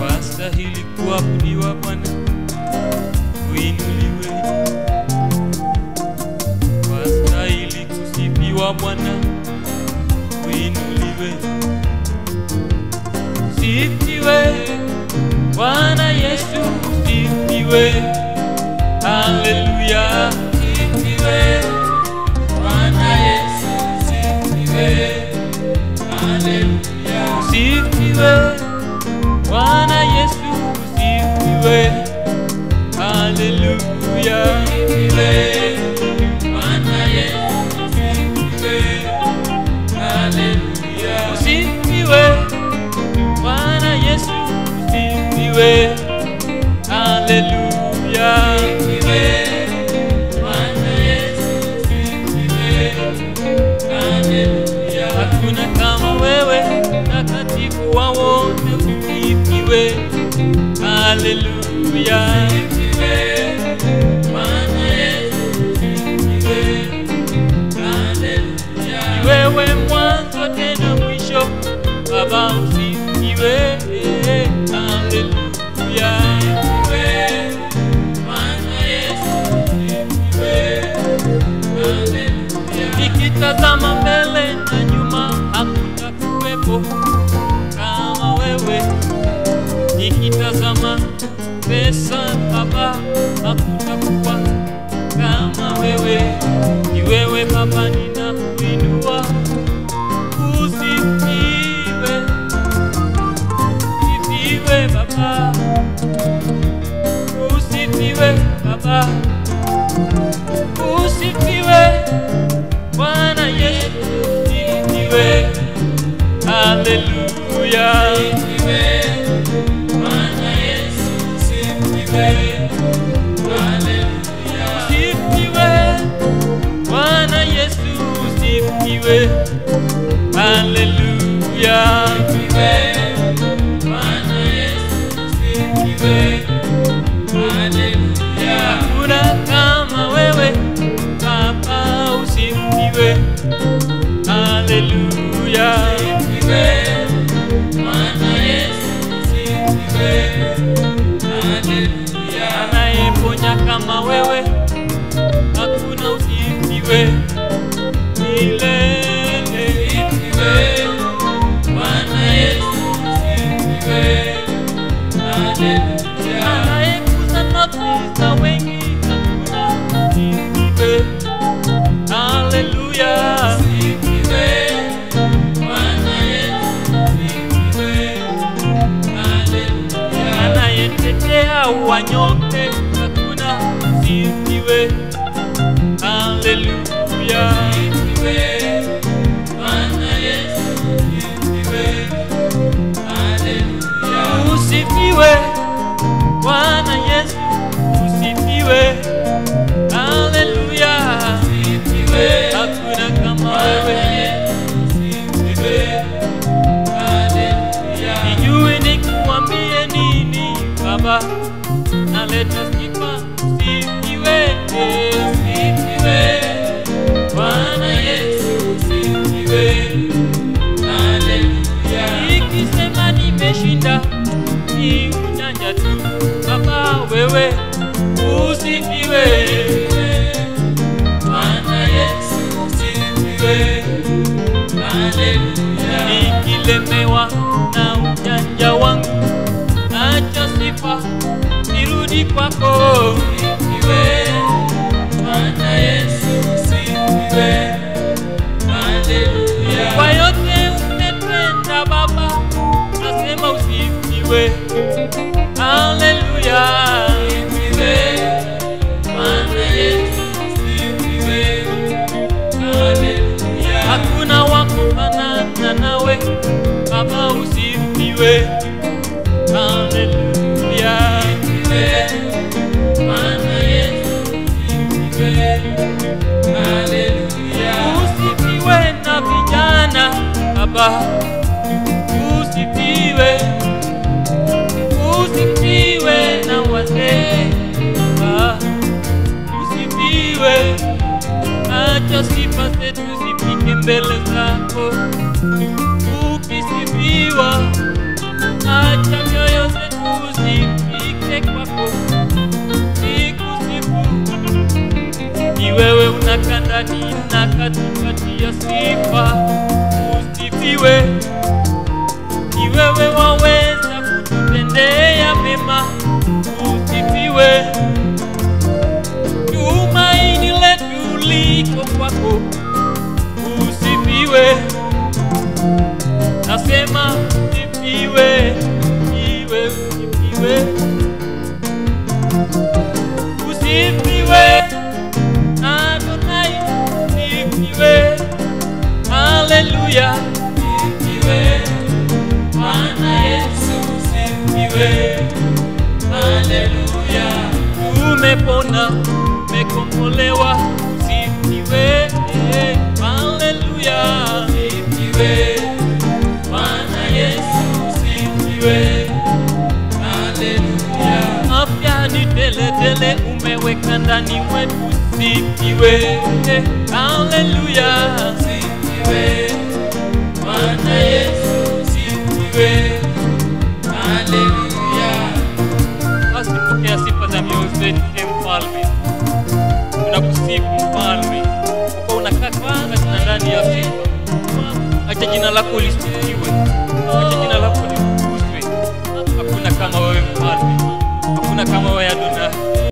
Wastahili kuabudiwa Bwana, uinuliwe. Wastahili kusifiwa Bwana, uinuliwe. Sifiwe Bwana Yesu, sifiwe. Haleluya. Sifiwe Bwana Yesu, sifiwe. Haleluya. Sifiwe Bwana Yesu, sifiwe. Haleluya. Sifiwe Bwana Yesu, sifiwe. Haleluya. Sifiwe Bwana Yesu, sifiwe. Haleluya. Sifiwe Bwana Yesu, sifiwe. Haleluya. Hakuna kama wewe, takatifu wa wote, sifiwe. Haleluya. Sifiwe Bwana Yesu, sifiwe. Haleluya. Wewe mwanzo tena mwisho, Baba usifiwe. Haleluya. Sifiwe Bwana Yesu, sifiwe. Haleluya. Nikitazama mbele na nyuma, hakutakuwepo kama wewe. Nikitazama pesa Baba, hakutakuwa kama wewe. Ni wewe Baba ninakuinua. Usifiwe, usifiwe Baba, usifiwe Baba, usifiwe Bwana Yesu, usifiwe. Haleluya. Usifiwe Bwana Yesu, usifiwe. Haleluya. Usifiwe Bwana Yesu, usifiwe. Haleluya. Usifiwe Bwana Yesu, usifiwe. Haleluya. Hakuna kama wewe Baba, usifiwe. Haleluya. Usifiwe Bwana Yesu, usifiwe. Haleluya. Anayeponya kama wewe hakuna, usifiwe milele. Usifiwe Bwana Yesu, usifiwe. Haleluya. Anayekuza nafsi za wengi hakuna, usifiwe. Haleluya. Usifiwe Bwana Yesu, usifiwe. Haleluya. Anayetetea wanyonge hakuna, usifiwe. Haleluya. Usifiwe Bwana Yesu, usifiwe. Haleluya. Usifiwe Bwana Yesu, usifiwe. Haleluya. Usifiwe. Hakuna kama wewe, usifiwe. Haleluya. Sijui nikwambie nini Baba, naleta sifa, usifiwe. Usifiwe Bwana Yesu, usifiwe. Haleluya. Nikisema nimeshinda ni ujanja tu Baba, wewe usifiwe. Bwana Yesu, usifiwe. Haleluya. Nikilemewa na ujanja wangu, acha sifa irudi kwako. Usifiwe Bwana Yesu, usifiwe. Haleluya. Kwa yote umetenda Baba, nasema usifiwe. Haleluya. Usifiwe Bwana Yesu, usifiwe. Haleluya. Hakuna wa kufanana nawe Baba, usifiwe. Haleluya. Usifiwe Bwana Yesu, usifiwe. Haleluya. Usifiwe na vijana Baba, usifiwe. Usifiwe na wazee Baba, usifiwe. Acha sifa zetu zifike mbele zako ndani na katikati ya sifa. Usifiwe, ni wewe waweza kututendea mema. Usifiwe, tumaini letu liko kwako. Usifiwe, nasema usifiwe, usifiwe, usifiwe. Usifiwe, Adonai, usifiwe. Haleluya, usifiwe. Bwana Yesu, usifiwe. Haleluya, umepona, umekombolewa. Usifiwe, haleluya, usifiwe. Bwana Yesu, usifiwe. Haleluya, afya ni tele tele umeweka ndani mwetu. Usifiwe, haleluya, usifiwe. Bwana Yesu, usifiwe. Haleluya. Basi pokea sifa za mioyo yetu, Mfalme. Tunakusifu Mfalme, uko unakaa ndani ya sifa. Acha jina lako lisifiwe.